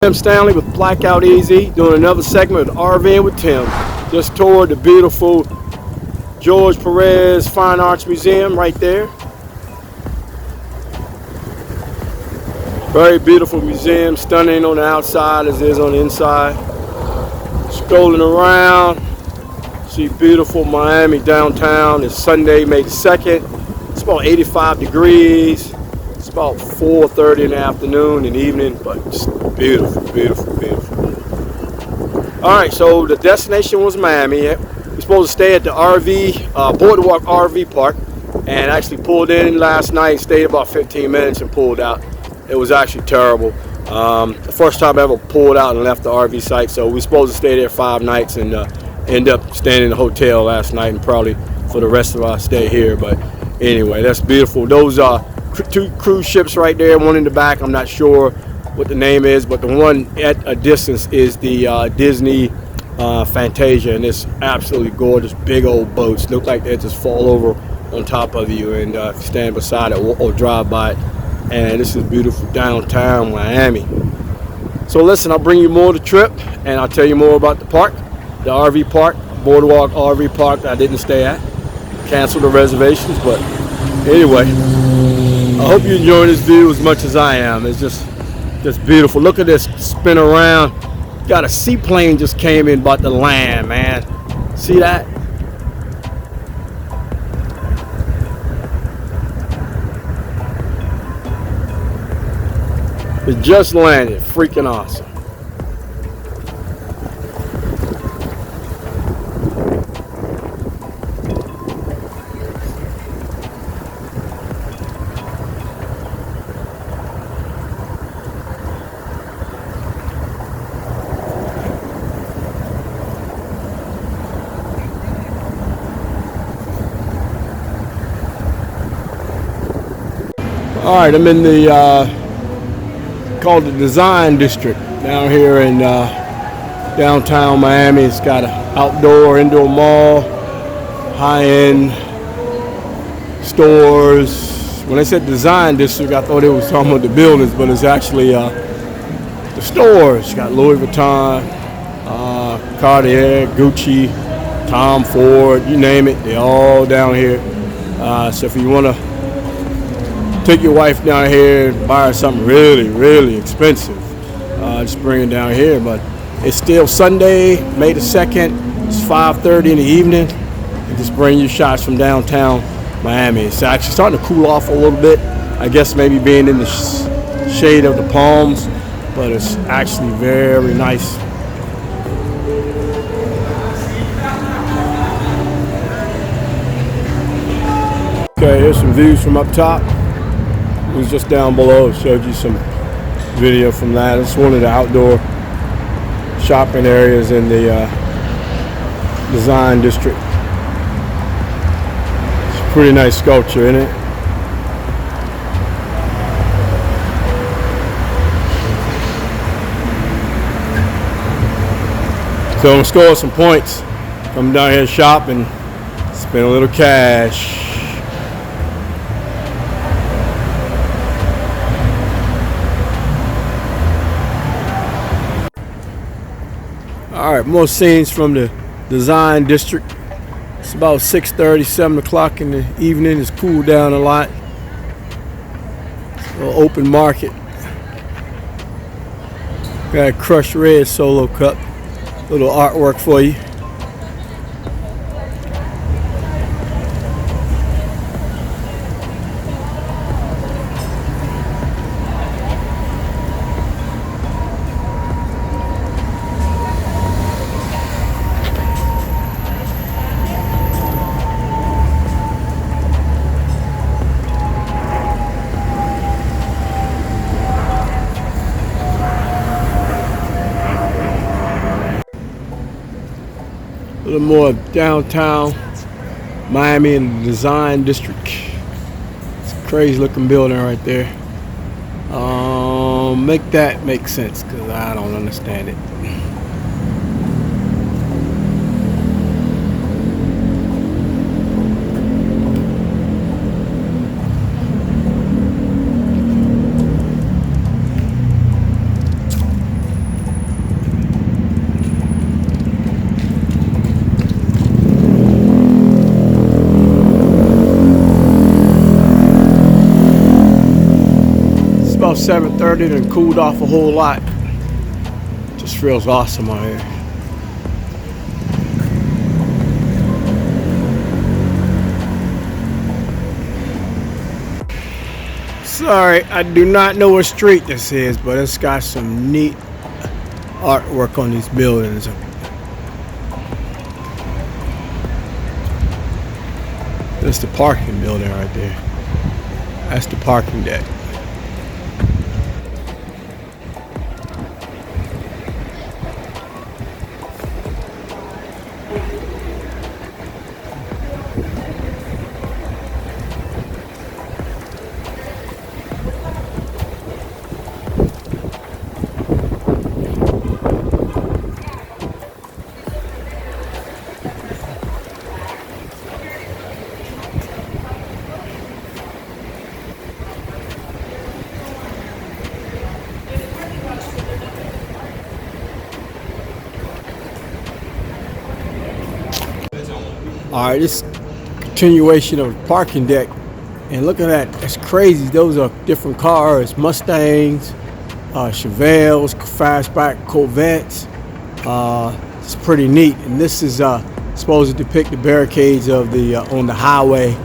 Tim Stanley with Blackout Easy, doing another segment of RVing with Tim. Just toured the beautiful George Perez Fine Arts Museum right there. Very beautiful museum, stunning on the outside as it is on the inside. Strolling around, see beautiful Miami downtown. It's Sunday, May the 2nd. It's about 85 degrees. It's about 4:30 in the afternoon and evening, but it's beautiful, beautiful, beautiful. All right, so the destination was Miami. We're supposed to stay at the Boardwalk RV Park, and actually pulled in last night, stayed about 15 minutes and pulled out. It was actually terrible. The first time I ever pulled out and left the RV site, so we're supposed to stay there 5 nights and end up staying in the hotel last night and probably for the rest of our stay here. But anyway, that's beautiful. Those are 2 cruise ships right there, one in the back. I'm not sure what the name is, but the one at a distance is the Disney Fantasia, and it's absolutely gorgeous. Big old boats, look like they just fall over on top of you, and if you stand beside it or drive by it. And this is beautiful downtown Miami. So listen, I'll bring you more of the trip, and I'll tell you more about the park, the RV park, Boardwalk RV Park that I didn't stay at. Canceled the reservations, but anyway, I hope you enjoy this view as much as I am. It's just beautiful. Look at this spin around. Got a seaplane just came in about to land, man. See that? It just landed. Freaking awesome. All right, I'm in the called the Design District down here in downtown Miami. It's got an outdoor, indoor mall, high-end stores. When I said Design District, I thought it was talking about the buildings, but it's actually the stores. It's got Louis Vuitton, Cartier, Gucci, Tom Ford, you name it, they're all down here. So if you want to take your wife down here and buy her something really, really expensive, just bring it down here. But it's still Sunday, May the 2nd. It's 5:30 in the evening. And just bring your shots from downtown Miami. It's actually starting to cool off a little bit. I guess maybe being in the shade of the palms, but it's actually very nice. Okay, here's some views from up top. It was just down below. Showed you some video from that. It's one of the outdoor shopping areas in the Design District. It's a pretty nice sculpture in it. So I'm gonna score some points. Come down here, shop, and spend a little cash. All right, more scenes from the Design District. It's about 6:30, 7 o'clock in the evening. It's cooled down a lot. It's a little open market. Got a crushed red Solo cup. Little artwork for you. A little more downtown Miami in the Design District. It's a crazy looking building right there. Make that make sense, because I don't understand it. about 7:30 and cooled off a whole lot. Just feels awesome out here. Sorry, I do not know what street this is, but it's got some neat artwork on these buildings. That's the parking building right there. That's the parking deck. All right, this continuation of the parking deck, and look at that, that's crazy. Those are different cars, Mustangs, Chevelles, fastback Corvettes. It's pretty neat, and this is supposed to depict the barricades of the on the highway.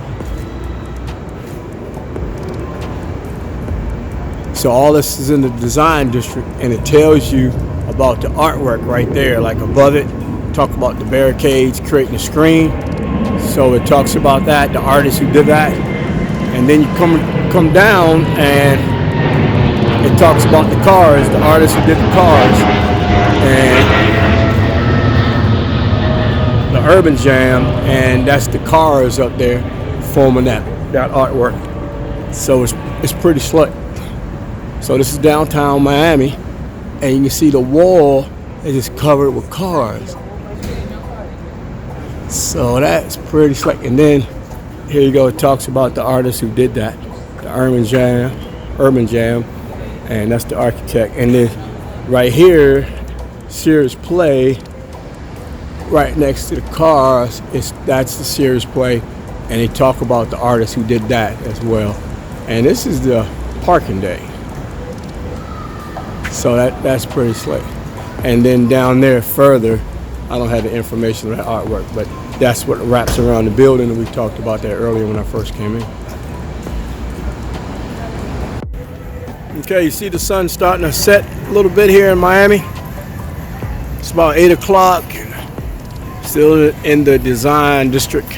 So all this is in the design district, and it tells you about the artwork right there, like above it. Talk about the barricades creating a screen. So it talks about that, the artist who did that, and then you come down and it talks about the cars, the artist who did the cars, and the Urban Jam, and that's the cars up there forming that artwork. So it's pretty slick. So this is downtown Miami, and you can see the wall is just covered with cars. So that's pretty slick. And then here you go, it talks about the artist who did that, the Urban Jam, and that's the architect. And then right here, Sears Play, right next to the cars, that's the Sears Play, and they talk about the artist who did that as well. And this is the parking deck. So that's pretty slick. And then down there further, I don't have the information on that artwork, but that's what wraps around the building, and we talked about that earlier when I first came in. Okay, you see the sun starting to set a little bit here in Miami. It's about 8 o'clock, still in the design district.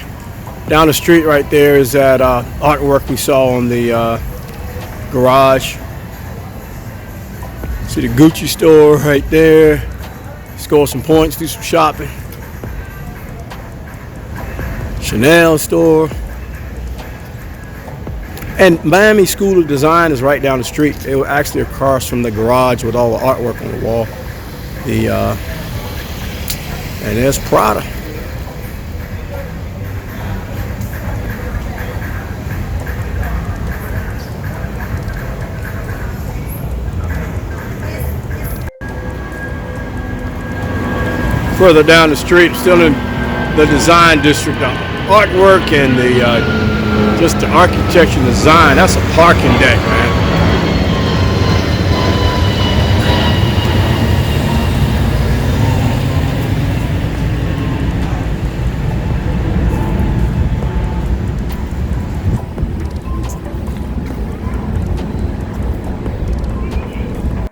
Down the street right there is that artwork we saw on the garage. See the Gucci store right there. Score some points, do some shopping. Chanel store. And Miami School of Design is right down the street. They were actually across from the garage with all the artwork on the wall. And there's Prada. Further down the street, still in the design district, the artwork and the just the architecture and design. That's a parking deck, man.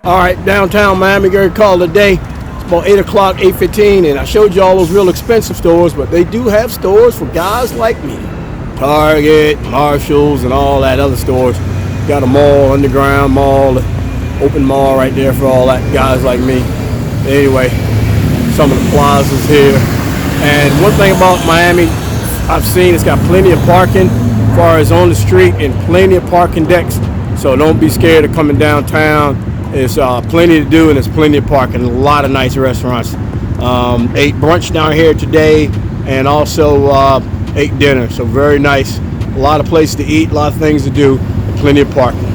All right, downtown Miami, Gary called it a day. About 8 o'clock, 8:15, and I showed you all those real expensive stores, but they do have stores for guys like me. Target, Marshalls, and all that other stores. Got a mall, underground mall, open mall right there for all that guys like me. Anyway, some of the plazas here. And one thing about Miami, I've seen it's got plenty of parking as far as on the street and plenty of parking decks. So don't be scared of coming downtown. There's plenty to do, and there's plenty of parking. A lot of nice restaurants. Ate brunch down here today, and also ate dinner. So very nice. A lot of places to eat, a lot of things to do, plenty of parking.